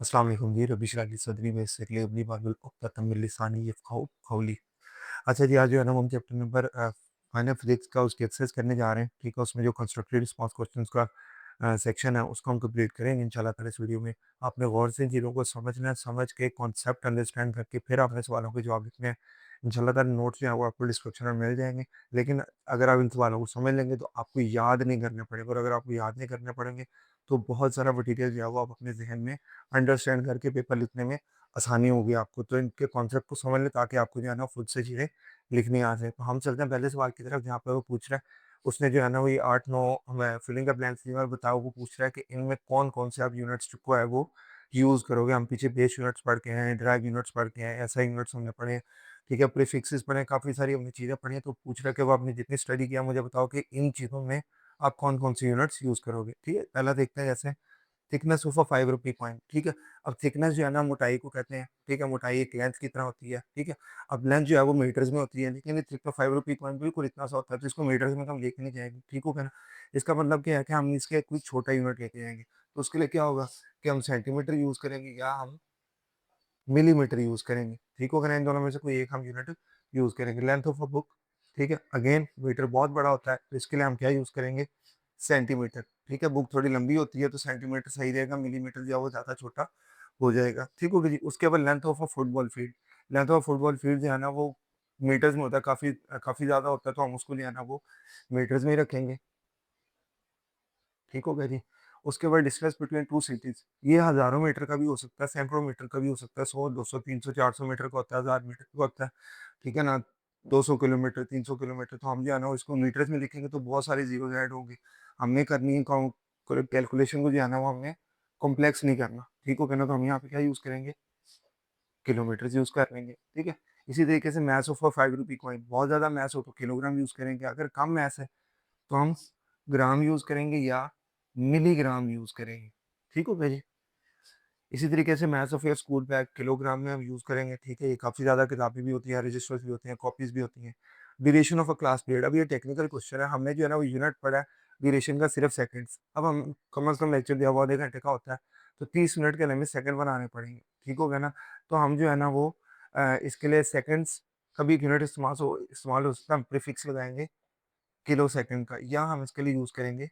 अस्सलाम वालेकुम जी, रब्बि इश्रह ली सदरी वयस्सिर ली अमरी वाहलुल उक़दतम मिन लिसानी यफ़क़हू क़ौली। अच्छा जी, आज जो है ना हम चैप्टर नंबर फाइनल फिज़िक्स का उसकी एक्सरसाइज करने जा रहे हैं, ठीक है? उसमें जो कंस्ट्रक्टेड रिस्पॉन्स क्वेश्चंस का सेक्शन है, उसको हम कंप्लीट करेंगे इंशाल्लाह ताला इस वीडियो में। आपने गौर से इन चीज़ों को समझना है, समझ के कॉन्सेप्ट अंडरस्टैंड करके फिर आपने सवालों के जवाब लिखने हैं। इंशाल्लाह ताला नोट्स जो हैं वो आपको डिस्क्रिप्शन में मिल जाएँगे। लेकिन अगर आप इन सवालों को समझ लेंगे तो आपको याद नहीं करने पड़ेंगे, और अगर आपको याद नहीं करने पड़ेंगे तो बहुत सारा मटीरियल जो है वो आप अपने ज़हन में अंडरस्टैंड करके पेपर लिखने में आसानी होगी आपको। तो इनके कॉन्सेप्ट को समझ लें ताकि आपको जो है ना खुद से चीज़ें लिखनी आ जाए। तो हम चलते हैं पहले सवाल की तरफ, जहाँ पे वो पूछ रहा है, उसने जो है ना वही 8-9 हमें फिलिंग द ब्लैंक्स दिए और बताओ, वो पूछ रहा है कि इनमें कौन-कौन से आप यूनिट्स को है वो यूज़ करोगे। हम पीछे बेस यूनिट्स पढ़ के हैं, डिराइव यूनिट्स पढ़ के हैं, एसआई यूनिट्स हमने पढ़े हैं, ठीक है? प्रीफिक्सेस पढ़े हैं, काफ़ी सारी हमने चीज़ें पढ़ी हैं। तो पूछ रहा है कि वो आपने जितनी स्टडी किया मुझे बताओ कि इन चीज़ों में आप कौन-कौन सी यूनिट्स यूज़ करोगे, ठीक है? पहला देखते हैं, जैसे thickness of a 5 rupee coin, ठीक है? अब थिकनेस जो है ना मोटाई को कहते हैं, ठीक है? मोटाई एक लेंथ की तरह होती है, ठीक है? अब लेंथ जो है वो मीटर्स में होती है, लेकिन ये थिक 5 रुपी कॉइन बिल्कुल इतना सा होता है, तो इसको मीटर्स में तो हम लेके नहीं जाएँगे, ठीक हो गया ना? इसका मतलब क्या है कि हम इसके कोई छोटा यूनिट लेके जाएँगे, तो उसके लिए क्या होगा कि हम सेंटीमीटर यूज़ करेंगे या हम मिलीमीटर यूज़ करेंगे, ठीक हो गया ना? इन दोनों में से कोई एक हम यूनिट यूज़ करेंगे। लेंथ ऑफ अ बुक, ठीक है? अगेन मीटर बहुत बड़ा होता है, तो इसके लिए हम क्या यूज़ करेंगे? सेंटीमीटर, ठीक है? बुक थोड़ी लंबी होती है तो सेंटीमीटर सही रहेगा, मिलीमीटर जो है वो ज़्यादा छोटा हो जाएगा, ठीक हो गया जी? उसके बाद length of a football field, length of football field जो है ना वो मीटर्स में होता है, काफ़ी ज़्यादा होता है, तो हम उसको जो है ना वो मीटर्स में ही रखेंगे, ठीक हो गया जी? उसके बाद डिस्टेंस बिटवीन 2 सिटीज़, ये हज़ारों मीटर का भी हो सकता है, सैकड़ों मीटर का भी हो सकता है, 100, 200, 300, 400 मीटर का होता है, 1000 मीटर का होता है, ठीक है ना? 200 किलोमीटर, 300 किलोमीटर, तो हम जो है ना इसको मीटर्स में लिखेंगे तो बहुत सारी ज़ीरोज़ ऐड होंगी। हमने करनी है कैलकुलेशन को जो है ना वो हमने कॉम्प्लेक्स नहीं करना, ठीक हो गया ना? तो हम यहाँ पे क्या यूज़ करेंगे? किलोमीटर्स यूज़ कर लेंगे, ठीक है? इसी तरीके से mass of a 5 rupee coin, बहुत ज़्यादा मास हो तो किलोग्राम यूज़ करेंगे, अगर कम मास है तो हम ग्राम यूज़ करेंगे या मिलीग्राम यूज़ करेंगे, ठीक हो गया जी? इसी तरीके से mass of your school bag, kilogram में हम यूज़ करेंगे, ठीक है? ये काफ़ी ज़्यादा किताबें भी होती हैं, रजिस्टर्स भी होते हैं, कॉपीज़ भी होती हैं। Duration of a class period, अब ये टेक्निकल क्वेश्चन है, हमने जो है ना वो यूनिट पढ़ा है ड्यूरेशन का सिर्फ सेकंड्स। अब हम कम से कम लेक्चर दिया हुआ आधे घंटे का होता है, तो 30 मिनट के लिए हमें सेकंड बनाने पड़ेंगे, ठीक हो गया ना? तो हम जो है ना वो इसके लिए सेकंड्स का भी एक यूनिट इस्तेमाल हो सकता है, हम प्रीफिक्स लगाएँगे किलो सेकंड का, या हम इसके लिए यूज़ करेंगे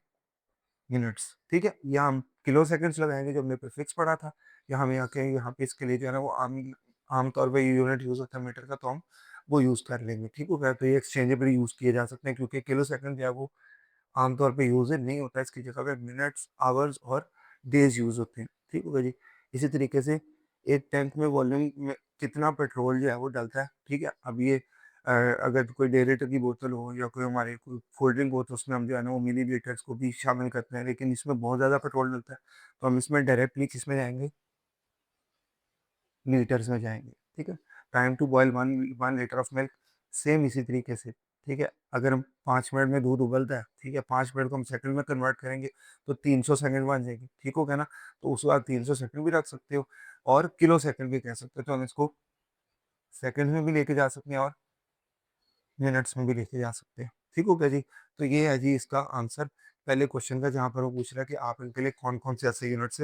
मिनट्स, ठीक है? या हम किलो सेकंड्स लगाएँगे जो हमने प्रीफिक्स पढ़ा था, या हम यहाँ पे इसके लिए जो है ना वो आम तौर पे यूनिट यूज़ होता है मीटर का, तो हम वो यूज़ कर लेंगे, ठीक हो गया? तो ये एक्सचेंजेबल यूज़ किए जा सकते हैं, क्योंकि किलो सेकंड जो है वो आम तौर पे यूज़ नहीं होता है, इसकी जगह पे मिनट्स, आवर्स और डेज़ यूज़ होते हैं, ठीक हो गया जी? इसी तरीके से एक टैंक में वॉल्यूम में कितना पेट्रोल जो है वो डलता है, ठीक है? अब ये अगर कोई डेढ़ लीटर की बोतल हो या कोई हमारी कोई कोल्ड ड्रिंक हो, तो उसमें हम जो है ना वो मिलीलीटर्स को भी शामिल करते हैं, लेकिन इसमें बहुत ज़्यादा पेट्रोल डलता है, तो हम इसमें डायरेक्टली किसमें जाएँगे? लीटर्स में जाएँगे, ठीक है? Time to boil 1 litre of milk, same इसी तरीके से, ठीक है? अगर हम 5 मिनट में दूध उबलता है, ठीक है? 5 मिनट को हम सेकंड में कन्वर्ट करेंगे, तो 300 सेकंड बन जाएगी, ठीक हो गया ना? तो उस बाद 300 सेकंड भी रख सकते हो और किलो सेकंड भी कह सकते हो, तो हम इसको सेकंड में भी लेके जा सकते हैं और मिनट्स में भी लेके जा सकते हैं, ठीक हो गया जी? तो ये है जी इसका आंसर पहले क्वेश्चन का, जहाँ पर वो पूछ रहा है कि आप इनके लिए कौन-कौन से ऐसे यूनिट्स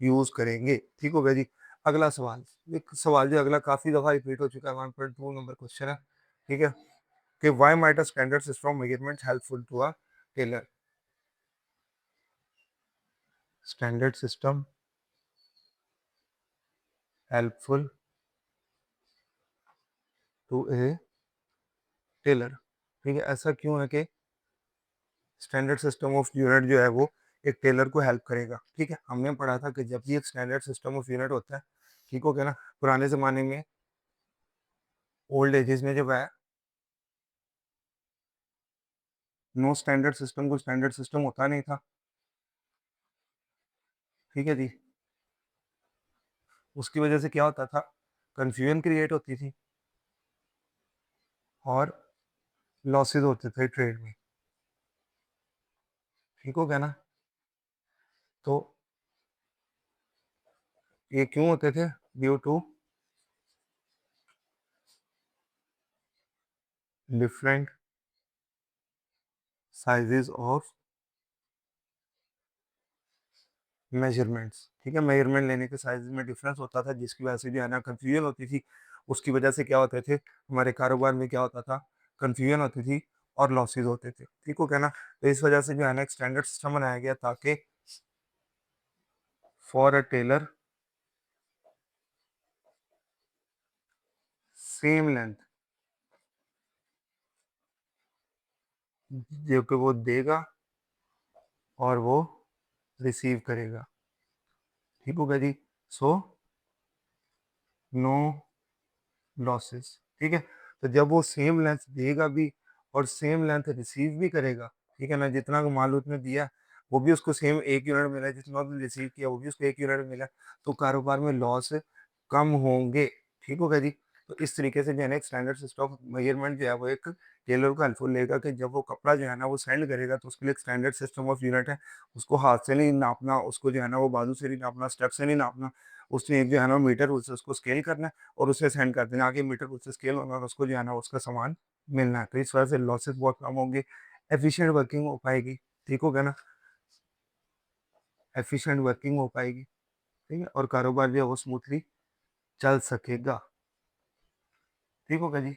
यूज़ करेंगे, ठीक हो गया जी? अगला सवाल, एक सवाल जो अगला काफ़ी दफ़ा रिपीट हो चुका है, 1.2 नंबर क्वेश्चन है, ठीक है? कि why might a standard system of measurement helpful to a tailor? Standard system helpful to a tailor, ठीक है? ऐसा क्यों है कि स्टैंडर्ड सिस्टम ऑफ यूनिट जो है वो एक टेलर को हेल्प करेगा, ठीक है? हमने पढ़ा था कि जब भी एक स्टैंडर्ड सिस्टम ऑफ यूनिट होता है, ठीक हो गया ना? पुराने ज़माने में ओल्ड एजेस में जब है नो स्टैंडर्ड सिस्टम, कोई स्टैंडर्ड सिस्टम होता नहीं था, ठीक है जी? उसकी वजह से क्या होता था? कन्फ्यूजन क्रिएट होती थी और लॉसेस होते थे ट्रेड में, ठीक हो गया ना? तो ये क्यों होते थे? Due to different sizes of measurements, ठीक है, मेजरमेंट लेने के साइज़ में डिफरेंस होता था, जिसकी वजह से जो है ना कन्फ्यूजन होती थी। उसकी वजह से क्या होते थे, हमारे कारोबार में क्या होता था, कन्फ्यूजन होती थी और लॉसेस होते थे। ठीक हो गया ना? तो इस वजह से जो है ना एक स्टैंडर्ड सिस्टम बनाया गया ताकि for a tailor same length जो कि वो देगा और वो रिसीव करेगा। ठीक हो गया जी? So no losses. ठीक है, तो जब वो सेम लेंथ देगा भी और सेम लेंथ रिसीव भी करेगा, ठीक है ना, जितना का माल उसने दिया वो भी उसको सेम 1 यूनिट मिला, जितना उसने रिसीव किया वो भी उसको 1 यूनिट मिला, तो कारोबार में लॉस कम होंगे। ठीक हो गया जी? तो इस तरीके से जो है ना एक स्टैंडर्ड सिस्टम ऑफ मेजरमेंट जो है वो एक टेलर को हेल्पफुल लेगा कि जब वो कपड़ा जो है ना वो सेंड करेगा तो उसके लिए एक स्टैंडर्ड सिस्टम ऑफ यूनिट है। उसको हाथ से नहीं नापना, उसको जो है ना वो बाजू से नहीं नापना, स्टेप से नहीं नापना, उसने एक जो है ना मीटर उससे उसको स्केल करना है और उसे सेंड कर देना, आगे मीटर उससे स्केल होगा और उसको जो है ना उसका सामान मिलना है। तो इस वजह से लॉसेस बहुत कम होंगे, एफिशिएंट वर्किंग हो पाएगी। ठीक हो गया ना? एफिशिएंट वर्किंग हो पाएगी, ठीक है, और कारोबार जो है वो स्मूथली चल सकेगा। ठीक होगा जी?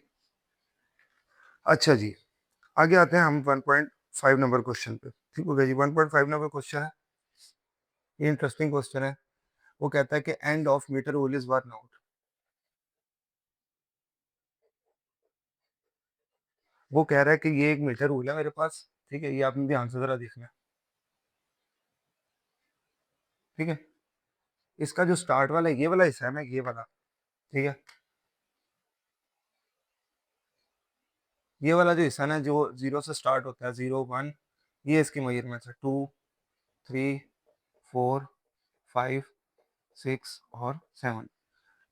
अच्छा जी, आगे आते हैं हम 1.5 नंबर क्वेश्चन पे। ठीक हो गया जी? 1.5 नंबर क्वेश्चन है, ये इंटरेस्टिंग क्वेश्चन है। वो कहता है कि end of metre rule is worn out. वो कह रहा है कि ये एक मीटर रूल है मेरे पास, ठीक है, ये आपने ध्यान से जरा देखना है। ठीक है, इसका जो स्टार्ट वाला ये वाला हिस्सा है ना, ये वाला, ठीक है, ये वाला जो हिस्सा है ना जो 0 से स्टार्ट होता है, 0 1, ये इसकी मेजरमेंट्स है, 2 3 4 5 6 और 7।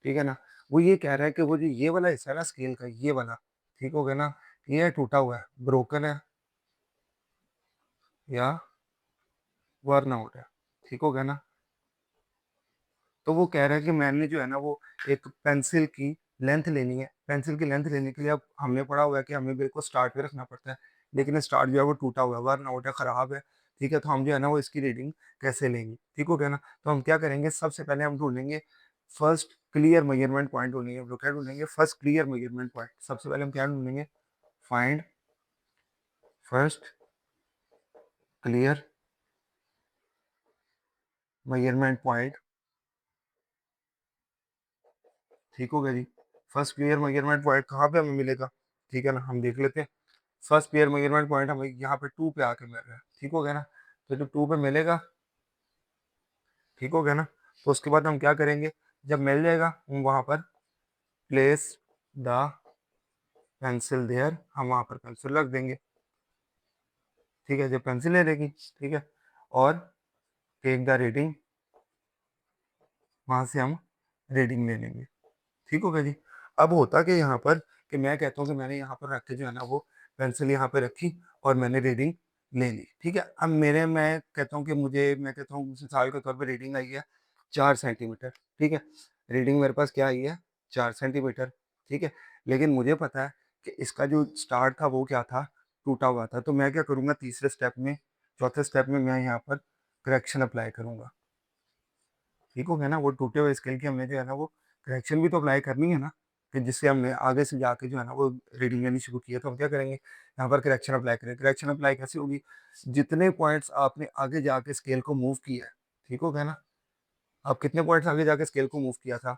ठीक है ना? वो ये कह रहा है कि वो जो ये वाला हिस्सा है ना स्केल का, ये वाला, ठीक हो गया ना, ये टूटा हुआ है, ब्रोकन है या वर्न आउट है। ठीक हो गया ना? तो वो कह रहा है कि मैंने जो है ना वो एक पेंसिल की लेंथ लेनी है। पेंसिल की लेंथ लेने के लिए अब हमने पढ़ा हुआ है कि हमें बिल्कुल स्टार्ट पे रखना पड़ता है, लेकिन स्टार्ट जो है वो टूटा हुआ है, वर्न आउट है, खराब है। ठीक है, तो हम जो है ना वो इसकी रीडिंग कैसे लेंगे? ठीक हो गया ना? तो हम क्या करेंगे, सबसे पहले हम ढूंढेंगे फर्स्ट क्लियर मेजरमेंट पॉइंट ढूंढेंगे। हम लोग क्या ढूंढेंगे? First clear measurement point. सबसे पहले हम क्या ढूंढेंगे? Find first clear measurement point. ठीक हो गया जी? फर्स्ट क्लियर मेजरमेंट पॉइंट कहाँ पे हमें मिलेगा? ठीक है ना, हम देख लेते हैं। फर्स्ट क्लियर मेजरमेंट पॉइंट हमें यहाँ पे 2 पे आके मिल रहा है। ठीक हो गया ना? तो जो 2 पे मिलेगा, ठीक हो गया ना, तो उसके बाद हम क्या करेंगे, जब मिल जाएगा हम वहाँ पर प्लेस द पेंसिल देयर, हम वहाँ पर पेंसिल रख देंगे। ठीक है, जब पेंसिल ले लेगी, ठीक है, और टेक द रीडिंग, वहाँ से हम रीडिंग ले लेंगे। ठीक हो गया जी? अब होता क्या यहाँ पर कि मैं कहता हूँ कि मैंने यहाँ पर रख के जो है ना वो पेंसिल यहाँ पे रखी और मैंने रीडिंग ले ली। ठीक है, अब मैं कहता हूँ कि मैं कहता हूँ मिसाल के तौर पे रीडिंग आई है 4 सेंटीमीटर। ठीक है, रीडिंग मेरे पास क्या आई है? 4 सेंटीमीटर। ठीक है, लेकिन मुझे पता है कि इसका जो स्टार्ट था वो क्या था? टूटा हुआ था। तो मैं क्या करूँगा, तीसरे स्टेप में, चौथे स्टेप में मैं यहाँ पर करेक्शन अप्लाई करूँगा। ठीक हो गया ना? वो टूटे हुए स्केल की हमने जो है ना वो करेक्शन भी तो अप्लाई करनी है ना, कि जिससे हमने आगे से जाके जो है ना वो रीडिंग लेनी शुरू की है। तो हम क्या करेंगे, यहाँ पर करेक्शन अप्लाई करेंगे। करेक्शन अप्लाई कैसे होगी? जितने पॉइंट्स आपने आगे जाके स्केल को मूव किया है, ठीक हो गया ना, आप कितने पॉइंट्स आगे जाके स्केल को मूव किया था?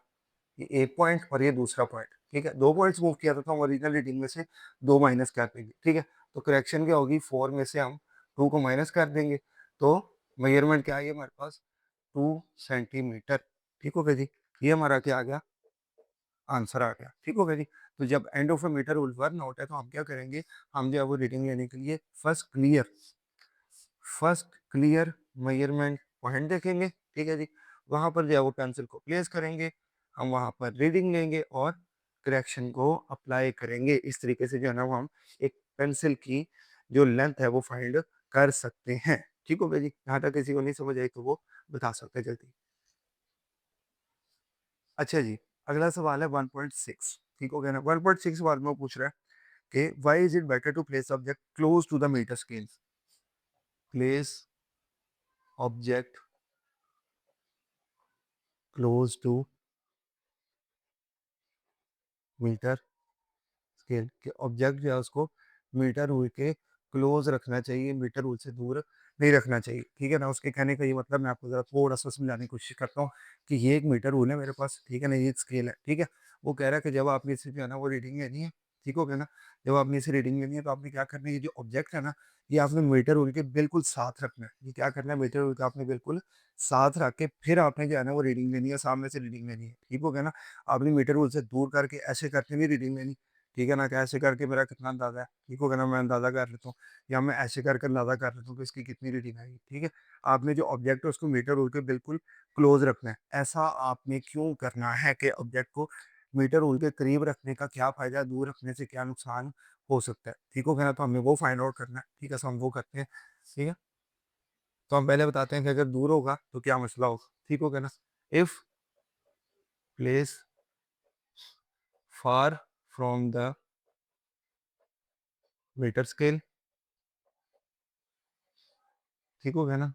ये एक पॉइंट और ये दूसरा पॉइंट। ठीक है, 2 पॉइंट्स मूव किया था तो हम ओरिजिनल रीडिंग में से 2 माइनस कर देंगे। ठीक है, तो करेक्शन क्या होगी, 4 में से हम 2 को माइनस कर देंगे। तो मेजरमेंट क्या है हमारे पास? 2 सेंटीमीटर। ठीक हो गया जी? ये हमारा क्या आ गया? आंसर आ गया। ठीक हो गया जी? तो जब end of a metre rule worn out है तो हम क्या करेंगे, हम जो है वो रीडिंग लेने के लिए फर्स्ट क्लियर मेजरमेंट पॉइंट देखेंगे। ठीक है जी? वहां पर जो है वो पेंसिल को प्लेस करेंगे, हम वहां पर रीडिंग लेंगे और करेक्शन को अप्लाई करेंगे। इस तरीके से जो है ना वो हम एक पेंसिल की जो लेंथ है वो फाइंड कर सकते हैं। ठीक हो गया जी? यहाँ तक किसी को नहीं समझ आई तो वो बता सकते हैं जल्दी। अच्छा जी, अगला सवाल है 1.6। ठीक हो गया ना? 1.6 के बाद में वो पूछ रहा है कि why is it better to place object close to the metre scale? Place object close to metre scale के ऑब्जेक्ट जो है उसको मीटर रूल के क्लोज रखना चाहिए, मीटर रूल से दूर नहीं रखना चाहिए। ठीक है ना? उसके कहने का ये मतलब मैं आपको ज़रा थोड़ा-सा समझाने की कोशिश करता हूँ कि ये एक मीटर रूल है मेरे पास, ठीक है ना? ये एक स्केल है, ठीक है? वो कह रहा है कि जब आपने इससे जो है ना वो रीडिंग लेनी है, ठीक हो गया ना? जब आपने इसे रीडिंग लेनी है तो आपने क्या करना है, ये जो ऑब्जेक्ट है ना, ये आपने मीटर रूल के बिल्कुल साथ रखना है। ये क्या करना है, मीटर रूल के आपने बिल्कुल साथ रख के फिर आपने जो है ना वो रीडिंग लेनी है, सामने से रीडिंग लेनी है, ठीक हो गया ना? आपने मीटर रूल से दूर करके ऐसे करके नहीं रीडिंग लेनी। ठीक है ना? कि ऐसे करके मेरा कितना अंदाज़ा है, ठीक हो गया ना? मैं अंदाज़ा कर लेता हूँ या मैं ऐसे करके अंदाज़ा कर लेता हूँ कि इसकी कितनी रीडिंग आएगी, ठीक है? आपने जो ऑब्जेक्ट है उसको मीटर रूल के बिल्कुल क्लोज़ रखना है। ऐसा आपने क्यों करना है कि ऑब्जेक्ट को मीटर रूल के करीब रखने का क्या फ़ायदा है, दूर रखने से क्या नुकसान हो सकता है, ठीक हो गया ना? तो हमें वो फाइंड आउट करना है, ठीक है? सो हम वो करते हैं, ठीक है? तो हम पहले बताते हैं कि अगर दूर होगा तो क्या मसला होगा, ठीक हो गया ना? If place far from the metre scale, ठीक हो गया ना?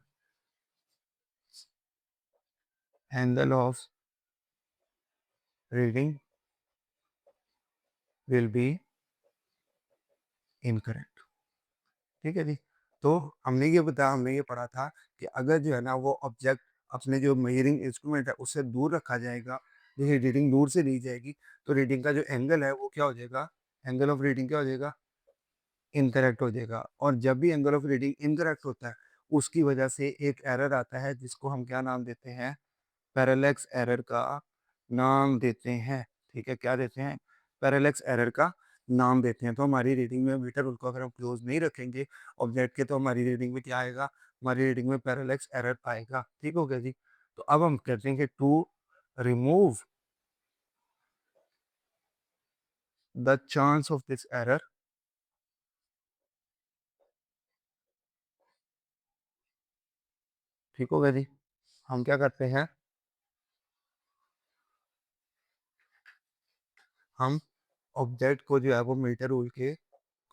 Angle of reading will be incorrect, ठीक है जी। तो हमने ये पढ़ा था कि अगर जो है ना वो ऑब्जेक्ट अपने जो मेजरिंग इंस्ट्रूमेंट है उससे दूर रखा जाएगा, जैसे रीडिंग दूर से ली जाएगी, तो रीडिंग का जो एंगल है वो क्या हो जाएगा, एंगल ऑफ रीडिंग क्या हो जाएगा, इनकरेक्ट हो जाएगा। और जब भी एंगल ऑफ रीडिंग इनकरेक्ट होता है उसकी वजह से एक एरर आता है जिसको हम क्या नाम देते हैं, पैरेलैक्स एरर का नाम देते हैं, ठीक है? क्या देते हैं? पैरेलैक्स एरर का नाम देते हैं। तो हमारी रीडिंग में मीटर रूल को अगर हम क्लोज़ नहीं रखेंगे ऑब्जेक्ट के, तो हमारी रीडिंग में क्या आएगा? हमारी रीडिंग में पैरेलैक्स एरर आएगा। ठीक हो गया जी? तो अब हम कहते हैं कि to remove the chance of this error, ठीक हो गया जी? हम क्या करते हैं? हम ऑब्जेक्ट को जो है वो मीटर रूल के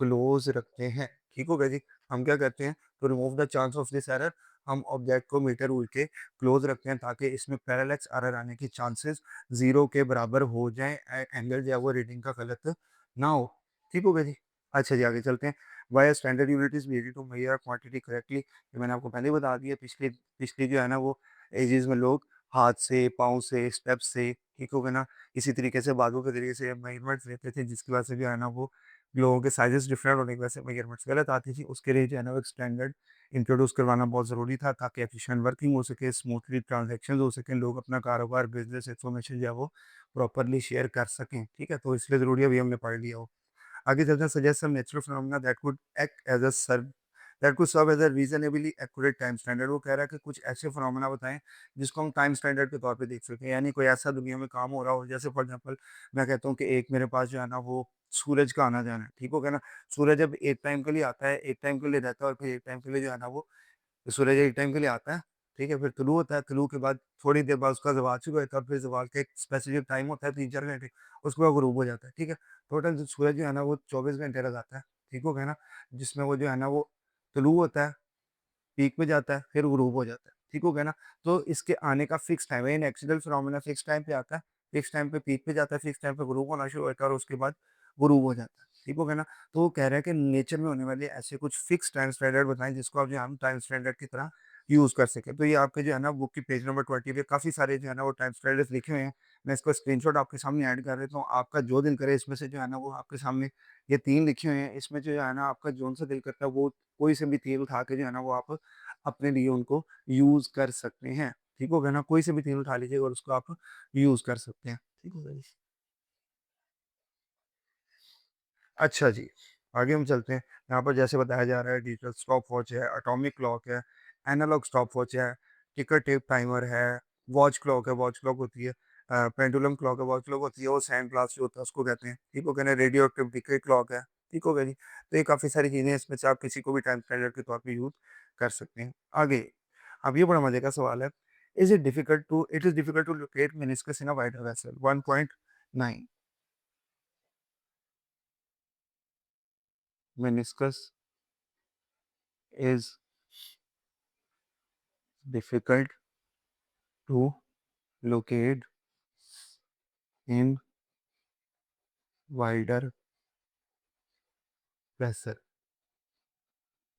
क्लोज रखते हैं, ठीक हो गया जी? हम क्या करते हैं, to remove the chance of this error, हम ऑब्जेक्ट को मीटर रूल के क्लोज रखते हैं ताकि इसमें पैरेलैक्स एरर आने की चांसेस 0 के बराबर हो जाएँ, एंगल जो है वो रीडिंग का गलत ना हो, ठीक हो गया जी? अच्छा जी, आगे चलते हैं। Why a standard unit is needed to measure a quantity correctly, ये मैंने आपको पहले ही बता दिया। पिछली पिछली जो है ना वो एजेस में लोग हाथ से, पाँव से, स्टेप से, ठीक हो गया ना? इसी तरीके से बाजुओं के तरीके से मेजरमेंट्स लेते थे, जिसकी वजह से जो है ना वो लोगों के साइज़ेस डिफरेंट होने की वजह से मेजरमेंट्स गलत आती थी। उसके लिए जो है ना वो एक स्टैंडर्ड इंट्रोड्यूस करवाना बहुत ज़रूरी था ताकि एफिशिएंट वर्किंग हो सके, स्मूथली ट्रांज़ैक्शंस हो सकें, लोग अपना कारोबार, बिज़नेस इन्फॉर्मेशन जो है वो प्रॉपर्ली शेयर कर सकें, ठीक है? तो इसलिए ज़रूरी है, अभी हमने पढ़ लिया हो। आगे चलते हैं, suggest some natural phenomena that could serve as a reasonably accurate time standard. वो कह रहा है कि कुछ ऐसे फिनोमेना बताएँ जिसको हम टाइम स्टैंडर्ड के तौर पे देख सकें। यानी कोई ऐसा दुनिया में काम हो रहा हो, जैसे फॉर एग्ज़ाम्पल मैं कहता हूँ कि एक मेरे पास जो है ना वो सूरज का आना-जाना है, ठीक हो गया ना? सूरज जब एक टाइम के लिए आता है, एक टाइम के लिए रहता है और फिर एक टाइम के लिए जो है ना वो सूरज एक टाइम के लिए आता है, ठीक है? फिर तुलू होता है, तुलू के बाद थोड़ी देर बाद उसका ज़वाल शुरू होता है, फिर ज़वाल का एक स्पेसिफिक टाइम होता है 3-4 घंटे, उसके बाद गुरूब हो जाता है, ठीक है? टोटल जो सूरज जो है ना वो 24 घंटे लगाता है, ठीक हो गया ना? जिसमें वो जो है ना वो तुलू होता है, पीक पे जाता है, फिर गुरूब हो जाता है, ठीक हो गया ना? तो इसके आने का फिक्स टाइम है, ये नेचुरल फिनोमेना फिक्स टाइम पे आता है, फिक्स टाइम पे पीक पे जाता है, फिक्स टाइम पे गुरूब होना शुरू होता है और उसके बाद गुरूब हो जाता है, ठीक हो गया ना? तो वो कह रहा है कि नेचर में होने वाले ऐसे कुछ फिक्स टाइम स्टैंडर्ड बताएँ जिसको आप जो है हम टाइम स्टैंडर्ड की तरह यूज़ कर सकें। तो ये आपके जो है ना बुक की पेज नंबर 20 पे काफ़ी सारे जो है ना वो टाइम स्टैंडर्ड्स लिखे हुए हैं। मैं इसको स्क्रीनशॉट आपके सामने ऐड कर देता हूँ। आपका जो दिल करे इसमें से जो है ना वो आपके सामने ये 3 लिखे हुए हैं। इसमें जो है ना आपका जौन-सा दिल करता है वो कोई से भी 3 उठा के जो है ना वो आप अपने लिए उनको यूज़ कर सकते हैं। ठीक हो गया ना? कोई से भी 3 उठा लीजिएगा और उसको आप यूज़ कर सकते हैं। ठीक हो गया जी। अच्छा जी, आगे हम चलते हैं। यहाँ पर जैसे बताया जा रहा है डिजिटल स्टॉपवॉच है, एटॉमिक क्लॉक है, एनालॉग स्टॉपवॉच है, टिकर टेप टाइमर है, वॉच क्लॉक होती है, पेंडुलम क्लॉक है, वॉच क्लॉक होती है, वो सैंड ग्लास जो होता है उसको कहते हैं। ठीक हो गया ना? रेडियो एक्टिव डिके क्लॉक है। ठीक हो गया जी। तो ये काफ़ी सारी चीज़ें हैं, इसमें से आप किसी को भी टाइम स्टैंडर्ड के तौर पे यूज़ कर सकते हैं। आगे, अब ये बड़ा मज़े का सवाल है। It is difficult to locate meniscus in a wide vessel 1.9 meniscus is difficult to locate in wider vessel.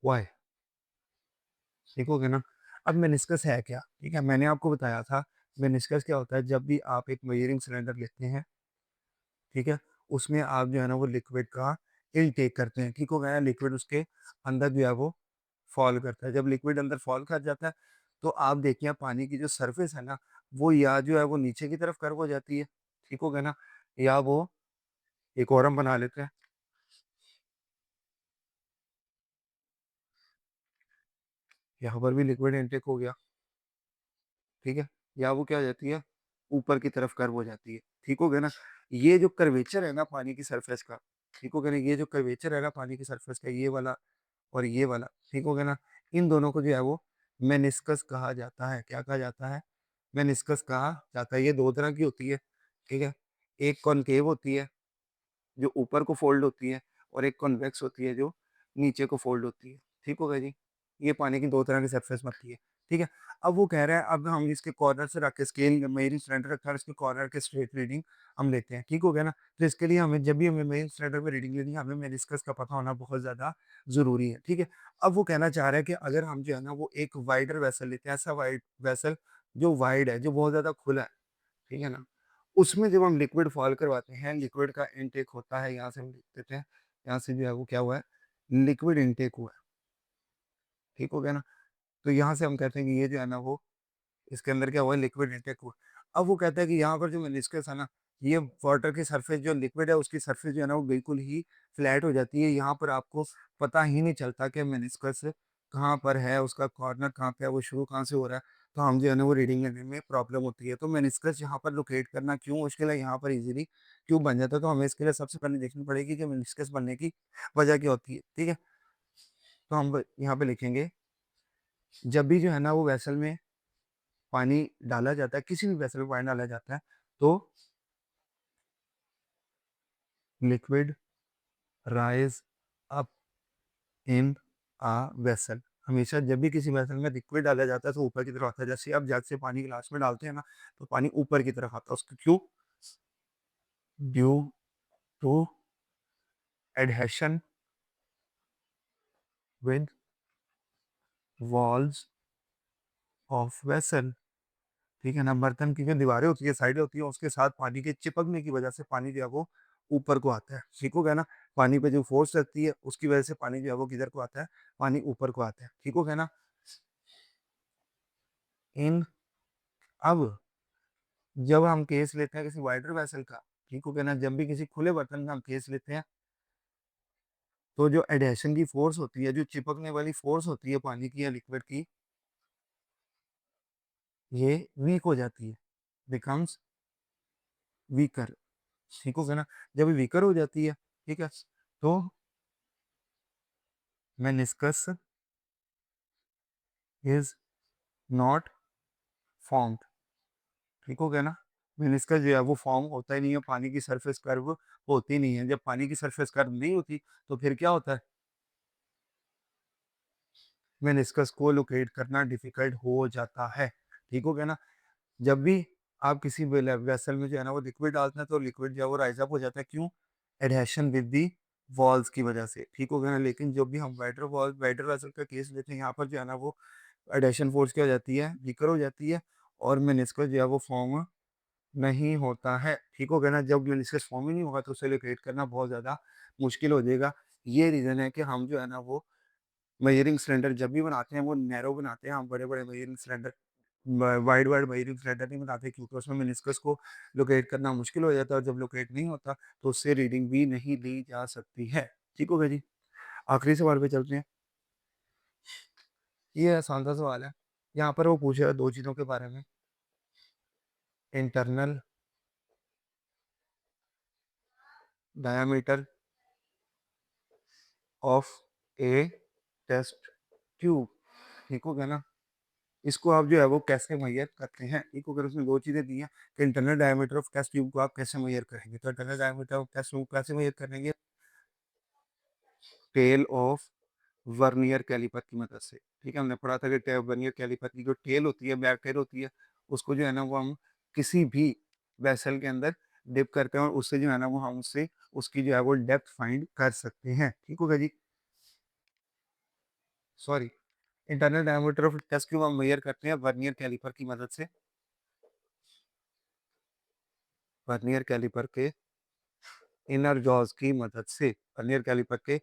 Why? देखोगे ना। अब मेनिस्कस है क्या? ठीक है, मैंने आपको बताया था मेनिस्कस क्या होता है। जब भी आप एक मेजरिंग सिलेंडर लेते हैं, ठीक है, उसमें आप जो है ना वो लिक्विड का इनटेक करते हैं, ठीक हो गया। लिक्विड उसके अंदर जो है वो फॉल करता है। जब लिक्विड अंदर फॉल कर जाता है तो आप देखिए पानी की जो सरफेस है ना, वो या जो है वो नीचे की तरफ कर्व हो जाती है, ठीक हो गया ना, या वो एक और हम बना लेते हैं, यहाँ पर भी लिक्विड इनटेक हो गया, ठीक है, या वो क्या हो जाती है, ऊपर की तरफ कर्व हो जाती है, ठीक हो गया ना। ये जो कर्वेचर है ना पानी की सरफेस का, ठीक हो गया ना, ये जो कर्वेचर है ना पानी की सरफेस का, ये वाला और ये वाला, ठीक हो गया ना, इन दोनों को जो है वो मेनिस्कस कहा जाता है। क्या कहा जाता है? मेनिस्कस कहा जाता है। ये दो तरह की होती है, ठीक है, एक कॉनकेव होती है जो ऊपर को फोल्ड होती है, और एक कॉन्वेक्स होती है जो नीचे को फोल्ड होती है, ठीक होगा जी। ये पानी की दो तरह की सरफेस बनती है, ठीक है। अब वो कह रहा है अब हम इसके कॉर्नर से रख के स्केल मेरी सिलेंडर रखा है, इसके कॉर्नर के स्ट्रेट रीडिंग हम लेते हैं, ठीक हो गया ना। तो इसके लिए हमें जब भी हमें मेन सिलेंडर में रीडिंग लेनी है, हमें मेनिस्कस का पता होना बहुत ज्यादा जरूरी है, ठीक है। अब वो कहना चाह रहा है कि अगर हम जो है ना वो एक वाइडर वेसल लेते हैं, ऐसा वाइड वेसल जो वाइड है, जो बहुत ज्यादा खुला है, ठीक है ना, उसमें जब हम लिक्विड फॉल करवाते हैं, लिक्विड का इनटेक होता है, यहाँ से हम लिख देते हैं, यहाँ से जो है वो क्या हुआ है, लिक्विड इनटेक हुआ है, ठीक हो गया ना। तो यहाँ से हम कहते हैं कि ये जो है ना वो इसके अंदर क्या हुआ है, लिक्विड इनटेक हुआ। अब वो कहता है कि यहाँ पर जो मेनिस्कस है ना, ये वाटर की सरफेस जो लिक्विड है उसकी सरफेस जो है ना वो बिल्कुल ही फ्लैट हो जाती है। यहाँ पर आपको पता ही नहीं चलता कि मेनिस्कस कहाँ पर है, उसका कॉर्नर कहाँ पे है, वो शुरू कहाँ से हो रहा है। तो हम जो है ना वो रीडिंग लेने में प्रॉब्लम होती है। तो मेनिस्कस यहाँ पर लोकेट करना क्यों मुश्किल है, यहाँ पर इजीली क्यों बन जाता है, तो हमें इसके लिए सबसे पहले देखनी पड़ेगी कि मेनिस्कस बनने की वजह क्या होती है, ठीक है। तो हम यहाँ पे लिखेंगे, जब भी जो है ना वो वेसल में पानी डाला जाता है, किसी भी वेसल में पानी डाला जाता है, तो liquid rise up in a vessel. हमेशा जब भी किसी वेसल में लिक्विड डाला जाता है तो ऊपर की तरफ आता है। जैसे आप जग से पानी गिलास में डालते हैं ना, तो पानी ऊपर की तरफ आता है। उसको क्यों? Due to adhesion with walls of vessel, ठीक है ना। बर्तन की जो दीवारें होती है, साइडें होती है, उसके साथ पानी के चिपकने की वजह से पानी जो है वो ऊपर को आता है, ठीक हो गया ना। पानी पे जो फोर्स लगती है उसकी वजह से पानी जो है वो किधर को आता है, पानी ऊपर को आता है, ठीक हो गया ना। इन अब जब हम केस लेते हैं किसी वाइडर वेसल का, ठीक हो गया ना, जब भी किसी खुले बर्तन का हम केस लेते हैं, तो जो एडहेशन की फोर्स होती है, जो चिपकने वाली फोर्स होती है पानी की या लिक्विड की, ये वीक हो जाती है, बिकम्स वीकर, ठीक हो गया ना। जब वीकर हो जाती है, ठीक है, तो मेनिस्कस इज नॉट फॉर्म्ड, ठीक हो गया ना। मेनिस्कस जो है वो फॉर्म होता ही नहीं है, पानी की सरफेस कर्व होती नहीं है। जब पानी की सरफेस कर्व नहीं होती तो फिर क्या होता है, मेनिस्कस को लोकेट करना डिफिकल्ट हो जाता है, ठीक हो गया ना। जब भी आप किसी वेसल में जो है ना वो लिक्विड डालते हैं तो लिक्विड जो है वो राइज अप हो जाता है, क्यों? एडहेशन विद दी वॉल्स की वजह से, ठीक हो गया ना। लेकिन जब भी हम वाइडर वेसल का केस लेते हैं, यहाँ पर जो है ना वो एडहेशन फोर्स क्या हो जाती है, वीकर हो जाती है, और मेनिस्कस जो है वो फॉर्म नहीं होता है, ठीक हो गया ना। जब मेनिस्कस फॉर्म ही नहीं होगा तो उसे लोकेट करना बहुत ज़्यादा मुश्किल हो जाएगा। ये रीज़न है कि हम जो है ना वो मेजरिंग सिलेंडर जब भी बनाते हैं वो नैरो बनाते हैं। हम बड़े-बड़े measuring cylinder wide wide measuring cylinder नहीं बनाते, क्योंकि उसमें मेनिस्कस को लोकेट करना मुश्किल हो जाता है, और जब लोकेट नहीं होता तो उससे रीडिंग भी नहीं ली जा सकती है, ठीक हो गया जी। आखिरी सवाल पे चलते हैं। ये आसान सा सवाल है। यहाँ पर वो पूछ रहा है दो चीज़ों के बारे में, internal diameter of a test tube, ठीक हो गया ना। इसको आप जो है वो कैसे मेजर करते हैं, ठीक हो गया। उसमें दो चीज़ें दी हैं कि internal diameter of test tube को आप कैसे मेजर करेंगे। तो internal diameter of test tube कैसे मेजर करेंगे, टेल ऑफ वर्नियर कैलिपर की मदद से, ठीक है। हमने पढ़ा था कि वर्नियर कैलिपर की जो टेल होती है, बैक टेल होती है, उसको जो है ना वो हम किसी भी वेसल के अंदर डिप करते हैं और उससे जो है ना वो हम उससे उसकी जो है वो डेप्थ फाइंड कर सकते हैं। ठीक हो गया जी? Sorry, internal diameter of test tube हम मेजर करते हैं वर्नियर कैलिपर की मदद से। वर्नियर कैलिपर के इनर जॉज की मदद से, वर्नियर कैलिपर के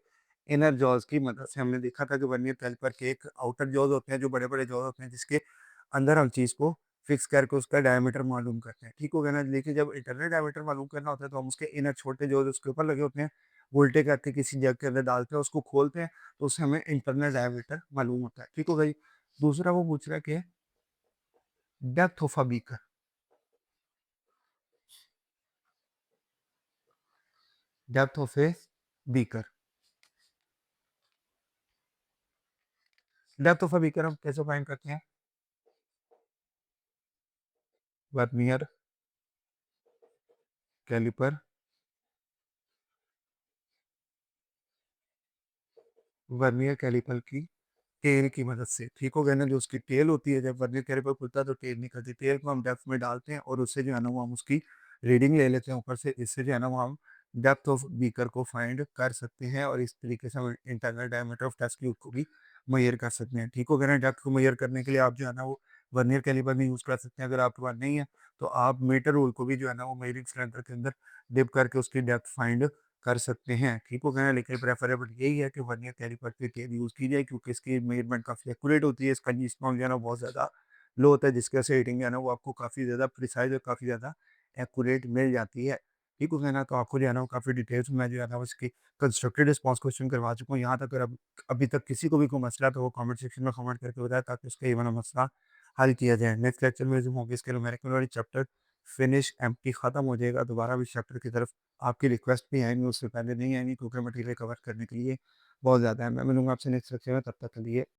इनर जॉज की मदद से हमने देखा था कि वर्नियर कैलिपर के एक आउटर जॉज होते हैं जो बड़े-बड़े जॉज होते हैं जिसके अंदर हम चीज़ को फिक्स करके उसका डायमीटर मालूम करते हैं। ठीक हो गया ना? लेकिन जब इंटरनल डायमीटर मालूम करना होता है तो हम उसके इनर छोटे जॉज उसके ऊपर लगे होते हैं, उल्टे करके किसी जग के अंदर डालते हैं, उसको खोलते हैं, तो उससे हमें इंटरनल डायमीटर मालूम होता है। ठीक हो गई? दूसरा वो पूछ रहा है कि depth of a beaker, depth of a beaker. Depth of a beaker हम कैसे फाइंड करते हैं? वर्नियर कैलिपर, वर्नियर कैलिपर की टेल की मदद से। ठीक हो गया ना? जो उसकी टेल होती है, जब वर्नियर कैलिपर खुलता है तो टेल निकलती है। टेल को हम डेप्थ में डालते हैं और उससे जो है ना वो हम उसकी रीडिंग ले लेते हैं ऊपर से। इससे जो है ना वो हम डेप्थ ऑफ बीकर को फाइंड कर सकते हैं और इस तरीके से हम internal diameter of test tube को भी मेजर कर सकते हैं। ठीक हो गया ना? डेप्थ को मेजर करने के लिए आप जो है ना वो वर्नियर कैलिपर भी यूज़ कर सकते हैं। अगर आपके पास नहीं है तो आप मीटर रूल को भी जो है ना वो मेजरिंग सिलेंडर के अंदर डिप करके उसकी डेप्थ फाइंड कर सकते हैं। ठीक हो गया ना? लेकिन प्रेफरेबल यही है कि वर्नियर कैलिपर की टेप यूज़ की जाए क्योंकि इसकी मेज़रमेंट काफ़ी एक्यूरेट होती है। इसका G-स्पॉन जो है ना बहुत ज़्यादा लो होता है जिसकी वजह से रीडिंग जो है ना वो आपको काफ़ी ज़्यादा प्रिसाइज़ और काफ़ी ज़्यादा एक्यूरेट मिल जाती है। ठीक हो गया ना? तो आपको जो है ना वो काफ़ी डिटेल्स में जो है ना वो इसकी कंस्ट्रक्टेड रिस्पॉन्स क्वेश्चन करवा चुका हूँ। यहाँ तक अगर अब अभी तक किसी को भी कोई मसला है तो वो कमेंट सेक्शन में कमेंट करके बताएँ ताकि उसका ये वाला मसला हल किया जाए। नेक्स्ट लेक्चर में ज़ूम होगी इसके न्यूमेरिकल वाली चैप्टर फिनिश एम्प्टी खत्म हो जाएगा। दोबारा भी इस चैप्टर की तरफ आपकी रिक्वेस्ट भी आएँगी, उससे पहले नहीं आएँगी क्योंकि मटेरियल कवर करने के लिए बहुत ज़्यादा है। मैं मिलूँगा आपसे नेक्स्ट लेक्चर में, तब तक के लिए